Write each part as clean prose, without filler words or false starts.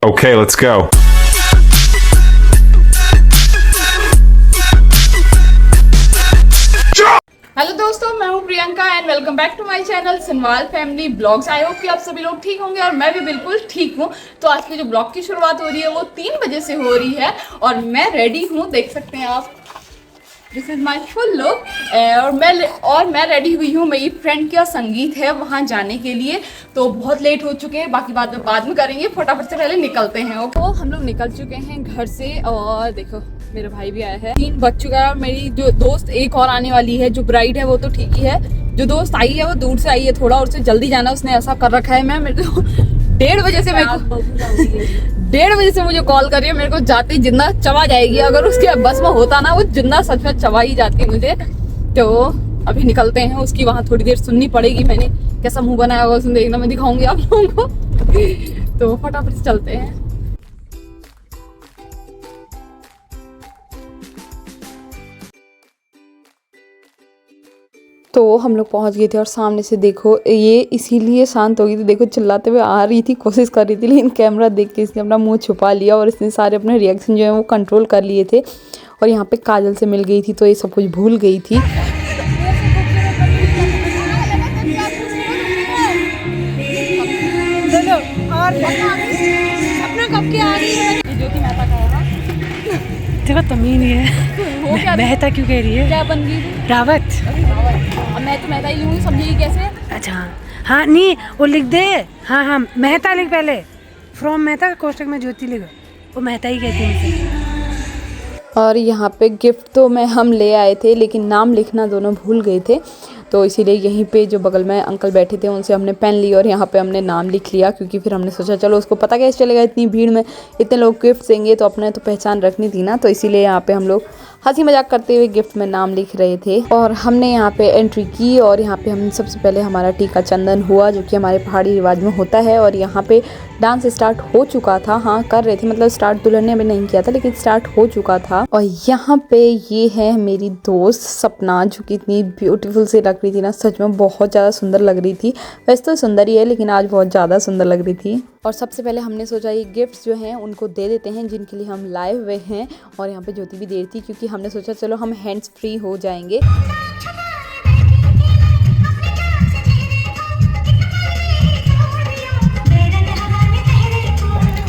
Okay, let's go. Hello दोस्तों, मैं हूं Priyanka and welcome back to my channel Sanwal family blogs. I hope कि आप सभी लोग ठीक होंगे और मैं भी बिल्कुल ठीक हूं। तो आज की जो ब्लॉग की शुरुआत हो रही है वो 3 बजे से हो रही है और मैं रेडी हूं, देख सकते हैं आप। This is my full look. और मैं रेडी हुई हूँ। मेरी फ्रेंड का संगीत है वहाँ जाने के लिए, तो बहुत लेट हो चुके हैं। बाकी बात बाद में करेंगे, फटाफट से पहले निकलते हैं। तो हम लोग निकल चुके हैं घर से और देखो मेरा भाई भी आया है। 3 बज चुका है और मेरी जो दोस्त एक और आने वाली है, जो ब्राइड है वो तो ठीक ही है, जो दोस्त आई है वो दूर से आई है थोड़ा, और उसे जल्दी जाना। उसने ऐसा कर रखा है, मैं मेरे को 1:30 बजे से 1:30 बजे से मुझे कॉल कर रही है। मेरे को जाते ही जिंदा चबा जाएगी। अगर उसके बस में होता ना, वो जिंदा सच में चबा ही जाती मुझे। तो अभी निकलते हैं। उसकी वहाँ थोड़ी देर सुननी पड़ेगी। मैंने कैसा मुंह बनाया होगा उसने देखना, मैं दिखाऊंगी आप लोगों को। तो फटाफट से चलते हैं। तो हम लोग पहुंच गए थे और सामने से देखो, ये इसीलिए शांत हो गई थी, देखो चिल्लाते हुए आ रही थी, कोशिश कर रही थी, लेकिन कैमरा देख के इसने अपना मुंह छुपा लिया और इसने सारे अपने रिएक्शन जो है वो कंट्रोल कर लिए थे। और यहाँ पे काजल से मिल गई थी तो ये सब कुछ भूल गई थी। देखो तमीज़ नहीं है। वो क्या मेहता क्यों कह रही है? क्या बन गई? रावत। अब मैं तो मेहता ही लूँगी, समझेगी कैसे? अच्छा हाँ, नहीं वो लिख दे। हाँ हाँ, मेहता लिख पहले। फ्रॉम मेहता कोष्टक में ज्योति लिख। वो मेहता ही कहती है मुझे। और यहाँ पे गिफ्ट तो हम ले आए थे, लेकिन नाम लिखना दोनों भूल गए थे। तो इसीलिए यहीं पे जो बगल में अंकल बैठे थे उनसे हमने पेन ली और यहाँ पे हमने नाम लिख लिया, क्योंकि फिर हमने सोचा चलो उसको पता कैसे चलेगा, इतनी भीड़ में इतने लोग गिफ्ट देंगे तो अपने तो पहचान रखनी थी ना। तो इसीलिए यहाँ पे हम लोग हंसी मजाक करते हुए गिफ्ट में नाम लिख रहे थे। और हमने यहाँ पे एंट्री की और यहाँ पे हम सबसे पहले हमारा टीका चंदन हुआ, जो कि हमारे पहाड़ी रिवाज में होता है। और यहाँ पे डांस स्टार्ट हो चुका था। हाँ, कर रहे थे, मतलब स्टार्ट दुल्हन ने अभी नहीं किया था, लेकिन स्टार्ट हो चुका था। और यहाँ पे ये है मेरी दोस्त सपना, जो कि इतनी ब्यूटीफुल से लग रही थी ना, सच में बहुत ज़्यादा सुंदर लग रही थी। वैसे तो सुंदर ही है, लेकिन आज बहुत ज़्यादा सुंदर लग रही थी। और सबसे पहले हमने सोचा ये गिफ्ट्स जो हैं उनको दे देते हैं जिनके लिए हम लाए हुए हैं। और यहाँ पे ज्योति भी दे रही थी, क्योंकि हमने सोचा चलो हम हैंड्स फ्री हो जाएंगे।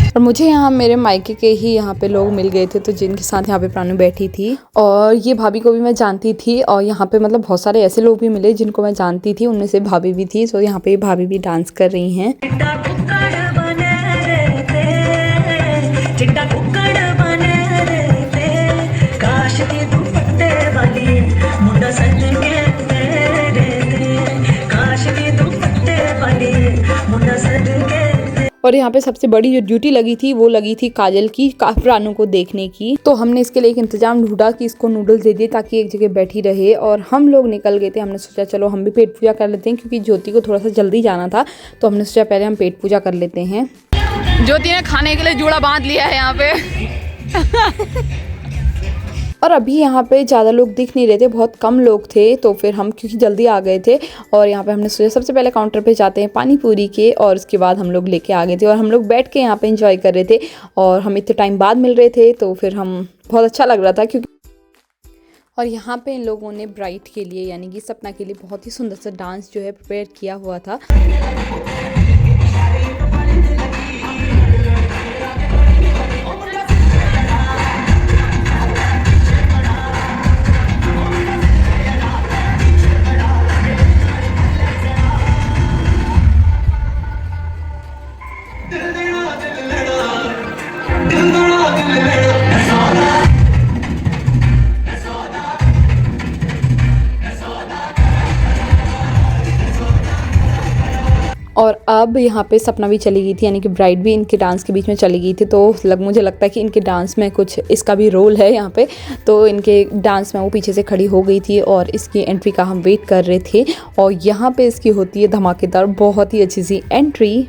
और मुझे यहाँ मेरे मायके के ही यहाँ पे लोग मिल गए थे, तो जिनके साथ यहाँ पे प्राणु बैठी थी। और ये भाभी को भी मैं जानती थी, और यहाँ पे मतलब बहुत सारे ऐसे लोग भी मिले जिनको मैं जानती थी, उनमें से भाभी भी थी। तो यहाँ पे भाभी भी डांस कर रही हैं। और यहाँ पे सबसे बड़ी जो ड्यूटी लगी थी वो लगी थी काजल की, प्राणु को देखने की। तो हमने इसके लिए एक इंतजाम ढूंढा कि इसको नूडल्स दे दिए ताकि एक जगह बैठी रहे। और हम लोग निकल गए थे। हमने सोचा चलो हम भी पेट पूजा कर लेते हैं, क्योंकि ज्योति को थोड़ा सा जल्दी जाना था। तो हमने सोचा पहले हम पेट पूजा कर लेते हैं। ज्योति ने खाने के लिए जूड़ा बांध लिया है यहाँ पे। और अभी यहाँ पे ज़्यादा लोग दिख नहीं रहे थे, बहुत कम लोग थे। तो फिर हम क्योंकि जल्दी आ गए थे, और यहाँ पे हमने सोचा सबसे पहले काउंटर पे जाते हैं पानी पूरी के, और उसके बाद हम लोग लेके आ गए थे। और हम लोग बैठ के यहाँ पे एंजॉय कर रहे थे, और हम इतने टाइम बाद मिल रहे थे, तो फिर हम बहुत अच्छा लग रहा था। क्योंकि और यहाँ पे इन लोगों ने ब्राइड के लिए यानी कि सपना के लिए बहुत ही सुंदर सा डांस जो है प्रिपेयर किया हुआ था। और अब यहाँ पे सपना भी चली गई थी, यानी कि ब्राइड भी इनके डांस के बीच में चली गई थी। तो मुझे लगता है कि इनके डांस में कुछ इसका भी रोल है यहाँ पे। तो इनके डांस में वो पीछे से खड़ी हो गई थी और इसकी एंट्री का हम वेट कर रहे थे। और यहाँ पे इसकी होती है धमाकेदार बहुत ही अच्छी सी एंट्री।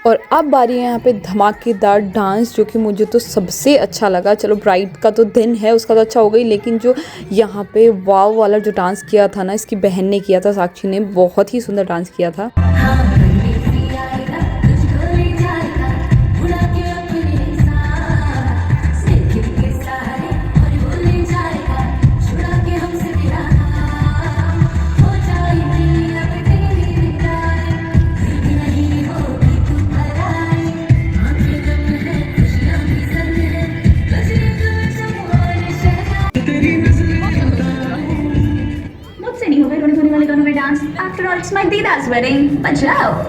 और अब बारी है यहाँ पे धमाकेदार डांस, जो कि मुझे तो सबसे अच्छा लगा। चलो ब्राइड का तो दिन है, उसका तो अच्छा हो गई, लेकिन जो यहाँ पे वाव वाला जो डांस किया था ना, इसकी बहन ने किया था, साक्षी ने, बहुत ही सुंदर डांस किया था। After all, it's my Dida's wedding. Bajao.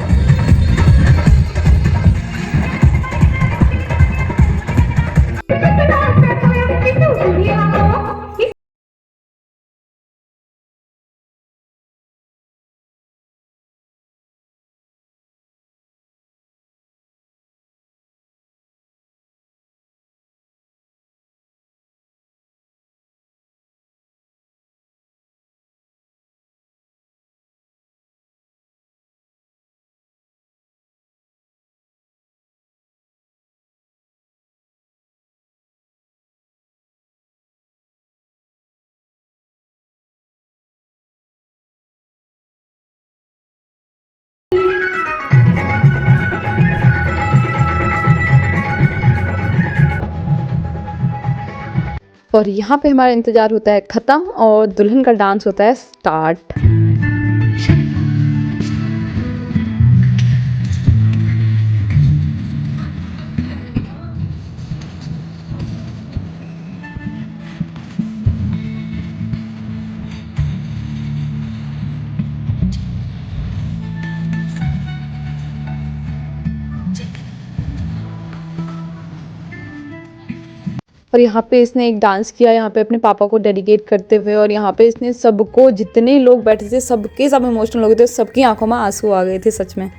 और यहाँ पे हमारा इंतज़ार होता है ख़त्म और दुल्हन का डांस होता है स्टार्ट। और यहाँ पे इसने एक डांस किया यहाँ पे अपने पापा को डेडिकेट करते हुए, और यहाँ पे इसने सबको, जितने लोग बैठे थे सबके सब इमोशनल हो गए थे, सबकी आंखों में आंसू आ गए थे सच में।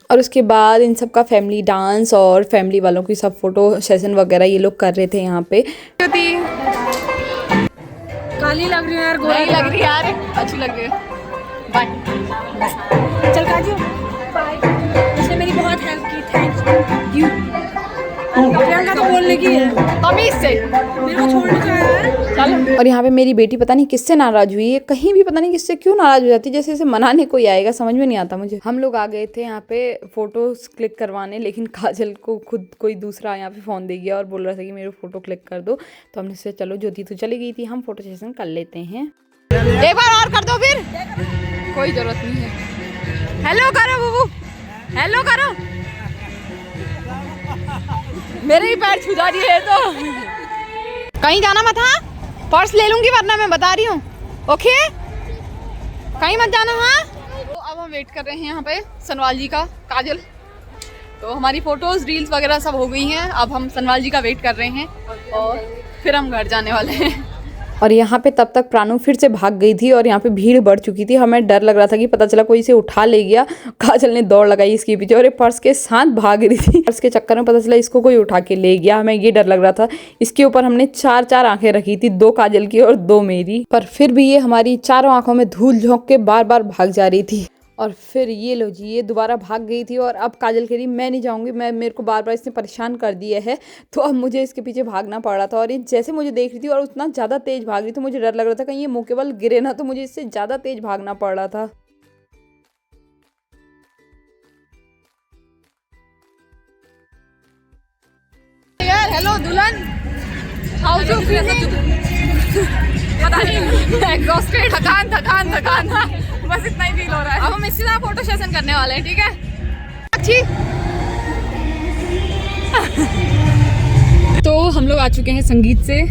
और उसके बाद इन सब का फैमिली डांस और फैमिली वालों की सब फोटो सेशन वगैरह ये लोग कर रहे थे यहाँ पे। काली लग रही है यार, गोरी लग रही है यार, अच्छी लग रही है। बाय। चल काजू बाय। इसने मेरी बहुत हेल्प की, थैंक यू। प्रियंका तो बोलने की है तमीज से, मेरे को छोड़ने का यार। चलो। और यहाँ पे मेरी बेटी पता नहीं किससे नाराज हुई है, कहीं भी पता नहीं किससे क्यों नाराज हो जाती है, जैसे इसे मनाने कोई आएगा, समझ में नहीं आता मुझे। हम लोग आ गए थे यहाँ पे फोटोज क्लिक करवाने, लेकिन काजल को खुद कोई दूसरा यहाँ पे फ़ोन दे गया और बोल रहा था कि मेरे फ़ोटो क्लिक कर दो। तो हमने सोचा चलो ज्योति तो चली गई थी, हम फोटो सेशन कर लेते हैं। एक बार और कर दो फिर, कोई जरूरत नहीं है। हेलो करो बुबू, हेलो करो। मेरे ही पैर छू जा रही है तो। कहीं जाना मत, हाँ पर्स ले लूंगी वरना, मैं बता रही हूँ। ओके कहीं मत जाना। हाँ तो अब हम वेट कर रहे हैं यहाँ पे सनवाल जी का, काजल। तो हमारी फोटोज रील्स वगैरह सब हो गई हैं, अब हम सनवाल जी का वेट कर रहे हैं और फिर हम घर जाने वाले हैं। और यहाँ पे तब तक प्राणु फिर से भाग गई थी और यहाँ पे भीड़ बढ़ चुकी थी। हमें डर लग रहा था कि पता चला कोई इसे उठा ले गया। काजल ने दौड़ लगाई इसके पीछे और ये पर्स के साथ भाग रही थी। पर्स के चक्कर में पता चला इसको कोई उठा के ले गया, हमें ये डर लग रहा था। इसके ऊपर हमने चार आंखें रखी थी, 2 काजल की और 2 मेरी, पर फिर भी ये हमारी चारों आंखों में धूल झोंक के बार बार भाग जा रही थी। और फिर ये लो जी, ये दोबारा भाग गई थी और अब काजल कह रही मैं नहीं जाऊंगी, मेरे को बार बार इसने परेशान कर दिया है। तो अब मुझे इसके पीछे भागना पड़ रहा था और ये जैसे मुझे देख रही थी और उतना ज़्यादा तेज़ भाग रही थी, मुझे डर लग रहा था कहीं ये मुँह के बल गिरे ना, तो मुझे इससे ज़्यादा तेज़ भागना पड़ रहा था। यार हेलो दुल्हन, हाउ डू फील? पता नहीं, एग्जॉस्टेड, थकान बस इतना ही फील हो रहा है। अब हम इसके साथ फोटो सेशन करने वाले हैं, ठीक है? अच्छी। तो हम लोग आ चुके हैं संगीत से।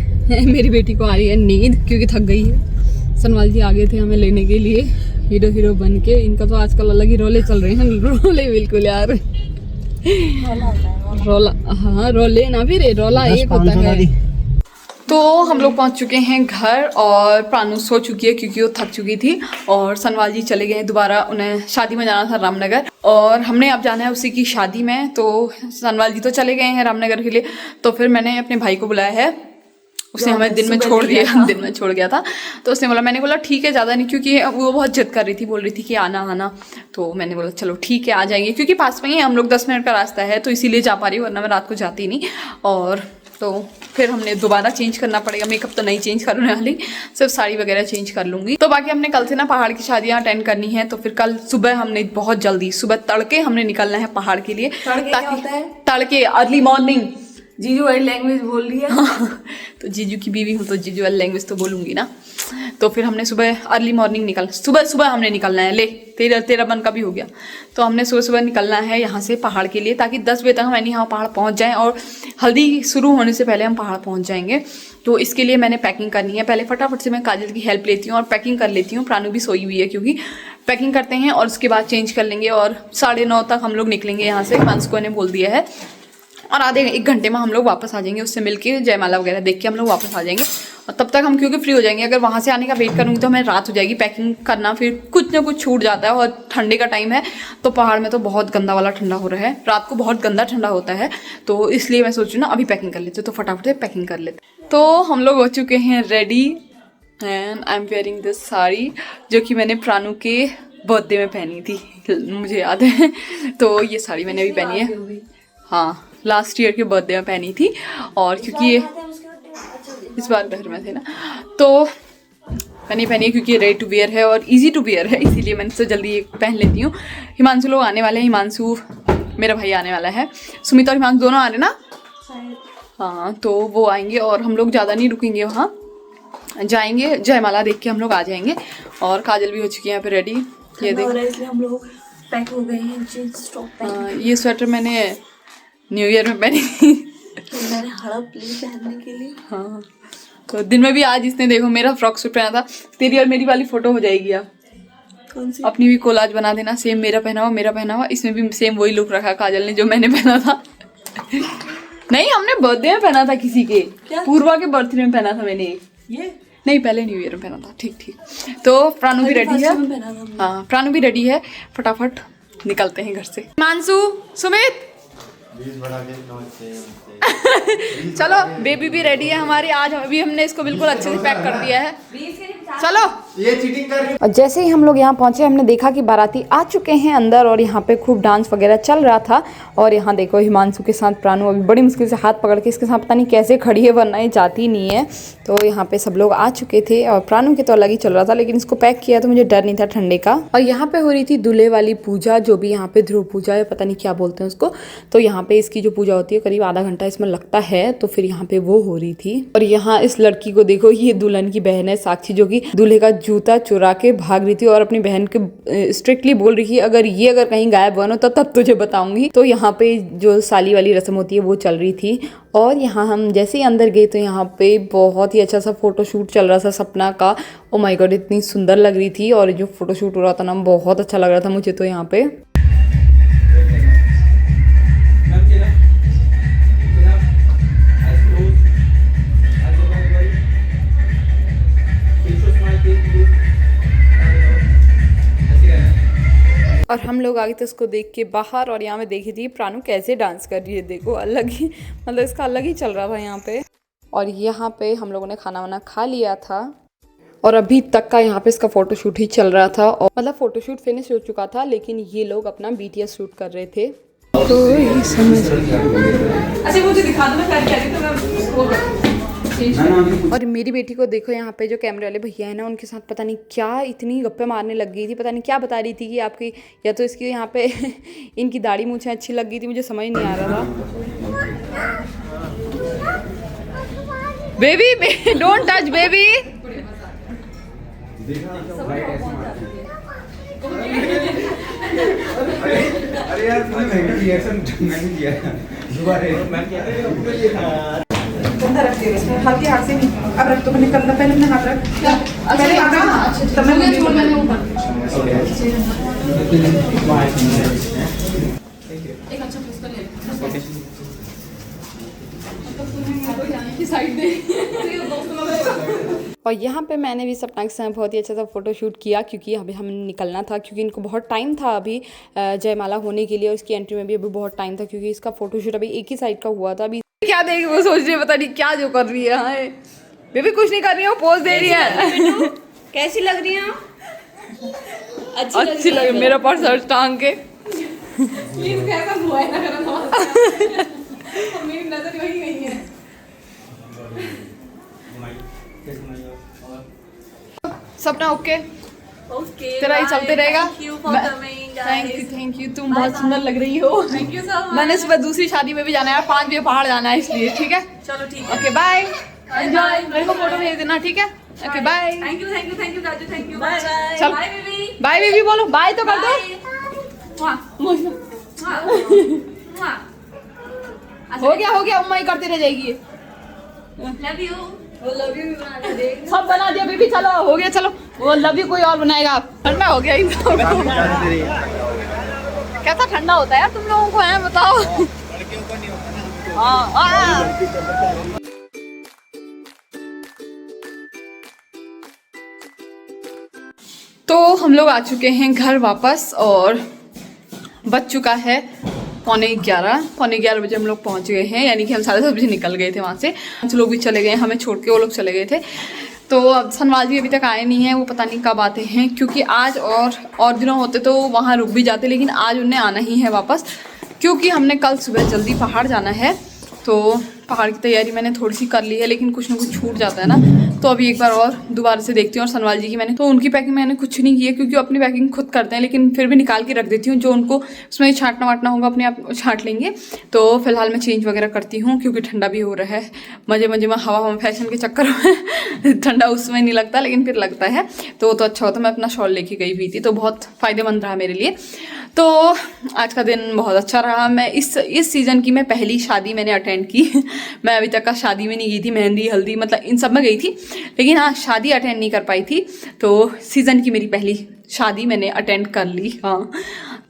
मेरी बेटी को आ रही है नींद क्योंकि थक गई है। सनवाल जी आ गए थे हमें लेने के लिए हीरो बन के। इनका तो आजकल अलग ही रोले चल रहे हैं, रोले बिल्कुल यार। रोला, हाँ रोले ना, फिर रोला एक होता है। तो तो हम लोग पहुंच चुके हैं घर और प्राणु सो चुकी है क्योंकि वो थक चुकी थी और सनवाल जी चले गए हैं दोबारा, उन्हें शादी में जाना था रामनगर और हमने अब जाना है उसी की शादी में। तो सनवाल जी तो चले गए हैं रामनगर के लिए, तो फिर मैंने अपने भाई को बुलाया है, उसने हमें दिन में छोड़ गया था। तो उसने बोला, मैंने बोला ठीक है, ज़्यादा नहीं, क्योंकि वो बहुत जिद कर रही थी, बोल रही थी कि आना। तो मैंने बोला चलो ठीक है आ जाएंगे, क्योंकि पास में ही हम लोग 10 मिनट का रास्ता है, तो इसीलिए जा पा रही हूँ, वरना मैं रात को जाती नहीं। और तो फिर हमने दोबारा चेंज करना पड़ेगा, मेकअप तो नहीं चेंज करने वाली, सिर्फ साड़ी वगैरह चेंज कर लूँगी। तो बाकी हमने कल से ना पहाड़ की शादियाँ अटेंड करनी है, तो फिर कल सुबह हमने बहुत जल्दी सुबह तड़के हमने निकलना है पहाड़ के लिए। तड़के अर्ली मॉर्निंग। जीजू वाली लैंग्वेज बोल रही है। तो जीजू की बीवी हूँ तो जीजू वाली लैंग्वेज तो बोलूँगी ना। तो फिर हमने सुबह अर्ली मॉर्निंग सुबह हमने निकलना है। ले तेरा मन का भी हो गया। तो हमने सुबह निकलना है यहाँ से पहाड़ के लिए, ताकि 10 बजे तक हम यहाँ पहाड़ पहुँच जाएँ और हल्दी शुरू होने से पहले हम पहाड़ पहुँच जाएंगे। तो इसके लिए मैंने पैकिंग करनी है। पहले फटाफट से मैं काजल की हेल्प लेती हूँ और पैकिंग कर लेती हूँ। प्राणु भी सोई हुई है, क्योंकि पैकिंग करते हैं और उसके बाद चेंज कर लेंगे और 9:30 तक हम लोग निकलेंगे यहाँ से। मानसको ने बोल दिया है और आधे 1 घंटे में हम लोग वापस आ जाएंगे, उससे मिलके जयमाला वगैरह देख के हम लोग वापस आ जाएंगे। और तब तक हम क्योंकि फ्री हो जाएंगे, अगर वहाँ से आने का वेट करूँगी तो हमें रात हो जाएगी। पैकिंग करना फिर कुछ ना कुछ छूट जाता है और ठंडे का टाइम है, तो पहाड़ में तो बहुत गंदा वाला ठंडा हो रहा है, रात को बहुत गंदा ठंडा होता है। तो इसलिए मैं सोच रही हूँ ना अभी पैकिंग कर लेते, तो फटाफट से पैकिंग कर लेते। तो हम लोग हो चुके हैं ready and I am wearing this sari, जो कि मैंने प्राणु के बर्थडे में पहनी थी, मुझे याद है। तो ये साड़ी मैंने अभी पहनी है, हाँ लास्ट ईयर के बर्थडे में पहनी थी। और क्योंकि ये इस बार घर में थे ना, तो मैंने पहनी है क्योंकि रेडी टू वेयर है और इजी टू वेयर है, इसीलिए मैंने तो जल्दी ये पहन लेती हूँ। हिमांशु लोग आने वाले हैं, हिमांशु मेरा भाई आने वाला है, सुमित और हिमांशु दोनों आ रहे ना, हाँ तो वो आएंगे और हम लोग ज़्यादा नहीं रुकेंगे, वहाँ जाएंगे जयमाला देख के हम लोग आ जाएंगे। और काजल भी हो चुकी है यहाँ पे रेडी, ये देखो हम लोग पैक हो गए हैं। जींस टॉप ये स्वेटर मैंने न्यू ईयर में पहनी थी, मैंने हड़प ली पहनने के लिए। हाँ तो दिन में भी आज इसने देखो मेरा फ्रॉक सूट पहना था। तेरी और मेरी वाली फोटो हो जाएगी, आप कौन सी? अपनी भी कोलाज बना देना, सेम मेरा पहना हुआ इसमें भी सेम वही लुक रखा काजल ने जो मैंने पहना था। नहीं हमने बर्थडे में पहना था किसी के, पूर्वा के बर्थडे में पहना था मैंने, ये नहीं पहले न्यू ईयर में पहना था। ठीक तो प्राणु भी रेडी है, हाँ प्राणु भी रेडी है, फटाफट निकलते हैं घर से। मानसू सुमित चलो बेबी भी रेडी है हमारी, आज अभी हमने इसको बिल्कुल अच्छे से पैक कर दिया है, चलो। ये चीटिंग कर रही है। और जैसे ही हम लोग यहाँ पहुँचे हमने देखा कि बाराती आ चुके हैं अंदर और यहाँ पे खूब डांस वगैरह चल रहा था। और यहाँ देखो हिमांशु के साथ प्राणु अभी बड़ी मुश्किल से हाथ पकड़ के इसके साथ पता नहीं कैसे खड़ी है, वरना ये जाती नहीं है। तो यहाँ पे सब लोग आ चुके थे और प्राणु के तो अलग ही चल रहा था, लेकिन इसको पैक किया तो मुझे डर नहीं था ठंडे का। और यहाँ पे हो रही थी दूल्हे वाली पूजा, जो भी यहाँ पे ध्रुव पूजा है, पता नहीं क्या बोलते हैं उसको। तो यहाँ पे इसकी जो पूजा होती है करीब आधा घंटा इसमें लगता है, तो फिर यहाँ पे वो हो रही थी। और यहाँ इस लड़की को देखो, ये दुल्हन की बहन है साक्षी, जो कि दूल्हे का जूता चुरा के भाग रही थी और अपनी बहन के स्ट्रिक्टली बोल रही थी अगर कहीं गायब बनो तो तब तुझे बताऊंगी। तो यहाँ पे जो साली वाली रस्म होती है वो चल रही थी। और यहाँ हम जैसे ही अंदर गए तो यहाँ पे बहुत ही अच्छा सा फोटोशूट चल रहा था सपना का। ओ माय गॉड इतनी सुंदर लग रही थी, और जो फोटोशूट हो रहा था ना बहुत अच्छा लग रहा था मुझे तो यहाँ पे। और हम लोग आ गए थे उसको देख के बाहर, और यहाँ में देखी थी प्राणु कैसे डांस कर रही है, देखो अलग ही, मतलब इसका अलग ही चल रहा था यहाँ पे। और यहाँ पे हम लोगों ने खाना वाना खा लिया था और अभी तक का यहाँ पे इसका फोटोशूट ही चल रहा था। और मतलब फोटोशूट फिनिश हो चुका था, लेकिन ये लोग अपना BTS शूट कर रहे थे। तो ये समझ अच्छा मुझे दिखा दो, मैं और मेरी बेटी को देखो यहाँ पे जो कैमरे वाले भैया है ना, उनके साथ पता नहीं क्या इतनी गप्पे मारने लग गई थी, पता नहीं क्या बता रही थी कि आपकी या तो इसकी यहाँ पे इनकी दाढ़ी मूंछें अच्छी लग गई थी, मुझे समझ नहीं आ रहा था। Baby don't touch baby. अरे यार रिएक्शन मैंने दिया दोबारा गंदा रख दे इसमें, हल्के हाथ से नहीं, अब रख तो मैंने करना, पहले अपने हाथ रख, पहले आगे तब मैं छोड़ मैंने ऊपर एक अच्छा फेस कर ले। साइड दे और यहाँ पे मैंने भी सपना के साथ बहुत ही अच्छा सा फोटो शूट किया क्योंकि अभी हमें निकलना था, क्योंकि इनको बहुत टाइम था अभी जयमाला होने के लिए, उसकी एंट्री में भी अभी बहुत टाइम था क्योंकि इसका फोटोशूट अभी एक ही साइड का हुआ था। अभी क्या देख वो सोच रही है, पता नहीं क्या जो कर रही है। हाँ बेबी कुछ नहीं कर रही है, वो पोज दे रही है। कैसी लग रही है? अच्छी लग मेरा पर्स टांग के मेरी नजर वही गई है। सपना ओके तेरा ही चलते रहेगा। थैंक यू तुम बहुत सुंदर लग रही हो। Thank you so much. मैंने सुबह दूसरी शादी में भी जाना है, 5 बजे पहाड़ जाना है इसलिए। ठीक है चलो ठीक है, ओके बाय एंजॉय। मेरे को फोटो भेज देना ठीक है। Okay bye. Thank you Raju, thank you. Bye bye. चल बाय बेबी। बाय बेबी बोलो, बाय तो कर दो। हो गया उम्मा ही करती रह जाएगी। Love you. वो लव यू भी बना दे। सब बना दिया बेबी, चलो हो गया। चलो वो लव यू कोई और बनाएगा। ठंडा हो गया एकदम। कैसा ठंडा होता है यार तुम लोगों को, है बताओ। हाँ तो हम लोग आ चुके हैं घर वापस और बज चुका है 11:15 बजे हम लोग पहुंच गए हैं, यानी कि हम 7:30 बजे निकल गए थे वहाँ से। कुछ लोग भी चले गए, हमें छोड़ के वो लोग चले गए थे। तो अब सनवाल जी अभी तक आए नहीं हैं, वो पता नहीं कब आते हैं, क्योंकि आज और दिनों होते तो वहाँ रुक भी जाते, लेकिन आज उन्हें आना ही है वापस, क्योंकि हमने कल सुबह जल्दी पहाड़ जाना है। तो पहाड़ की तैयारी मैंने थोड़ी सी कर ली है, लेकिन कुछ ना कुछ छूट जाता है ना, तो अभी एक बार और दोबारा से देखती हूँ। और सनवाल जी की मैंने तो उनकी पैकिंग मैंने कुछ नहीं की है, क्योंकि वो अपनी पैकिंग खुद करते हैं, लेकिन फिर भी निकाल के रख देती हूँ। जो उनको उसमें छांटना वाटना होगा अपने आप छांट लेंगे। तो फिलहाल मैं चेंज वगैरह करती हूँ, क्योंकि ठंडा भी हो रहा है। मजे मजे में हवा फैशन के चक्कर में ठंडा उसमें नहीं लगता, लेकिन फिर लगता है, तो अच्छा होता। मैं अपना शॉल लेके गई हुई थी, तो बहुत फ़ायदेमंद रहा मेरे लिए। तो आज का दिन बहुत अच्छा रहा। मैं इस सीज़न की मैं पहली शादी मैंने अटेंड की। मैं अभी तक का शादी में नहीं गई थी, मेहंदी हल्दी मतलब इन सब में गई थी, लेकिन हाँ शादी अटेंड नहीं कर पाई थी। तो सीज़न की मेरी पहली शादी मैंने अटेंड कर ली। हाँ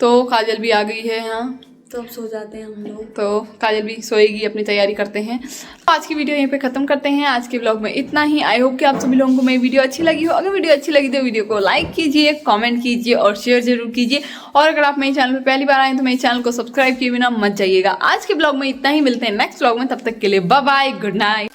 तो काजल भी आ गई है। हाँ तो अब सो जाते हैं हम लोग। तो काजल भी सोएगी, अपनी तैयारी करते हैं। तो आज की वीडियो यहीं पे ख़त्म करते हैं। आज के ब्लॉग में इतना ही। आई होप कि आप सभी लोगों को मेरी वीडियो अच्छी लगी हो। अगर वीडियो अच्छी लगी तो वीडियो को लाइक कीजिए, कमेंट कीजिए और शेयर जरूर कीजिए। और अगर आप मेरे चैनल पर पहली बार आए तो मेरे चैनल को सब्सक्राइब किए बिना मत जाइएगा। आज के ब्लॉग में इतना ही, मिलते हैं नेक्स्ट ब्लॉग में, तब तक के लिए बाय बाय, गुड नाइट।